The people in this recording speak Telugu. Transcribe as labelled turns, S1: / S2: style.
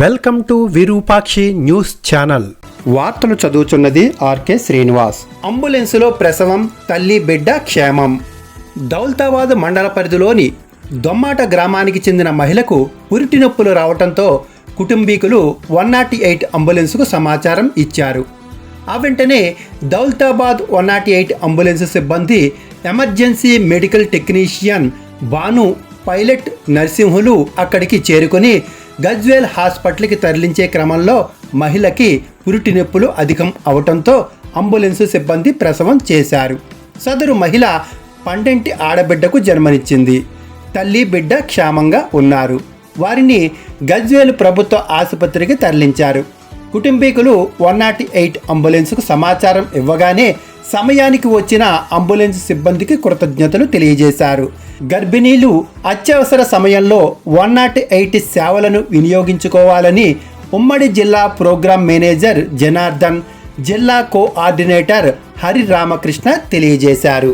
S1: Welcome to Virupakshi news channel. వార్తలు చదువుతున్నది ఆర్కే శ్రీనివాస్. అంబులెన్సులో ప్రసవం, తల్లి బిడ్డ క్షేమం. దౌలతాబాద్ మండల పరిధిలోని దొమ్మాట గ్రామానికి చెందిన మహిళకు పురిటి నొప్పులు రావడంతో కుటుంబీకులు 108 అంబులెన్సుకు సమాచారం ఇచ్చారు. ఆ వెంటనే దౌలతాబాద్ 108 అంబులెన్స్ సిబ్బంది emergency medical technician Bhanu, pilot Narsimhulu అక్కడికి చేరుకొని గజ్వేల్ హాస్పిటల్కి తరలించే క్రమంలో మహిళకి పురిటి నొప్పులు అధికం అవటంతో అంబులెన్స్ సిబ్బంది ప్రసవం చేశారు. సదరు మహిళ పండంటి ఆడబిడ్డకు జన్మనిచ్చింది. తల్లి బిడ్డ క్షేమంగా ఉన్నారు. వారిని గజ్వేల్ ప్రభుత్వ ఆసుపత్రికి తరలించారు. కుటుంబీకులు 108 అంబులెన్స్కు సమాచారం ఇవ్వగానే సమయానికి వచ్చిన అంబులెన్స్ సిబ్బందికి కృతజ్ఞతలు తెలియజేశారు. గర్భిణీలు అత్యవసర సమయంలో 108 సేవలను వినియోగించుకోవాలని ఉమ్మడి జిల్లా ప్రోగ్రాం మేనేజర్ జనార్దన్, జిల్లా కోఆర్డినేటర్ హరి రామకృష్ణ తెలియజేశారు.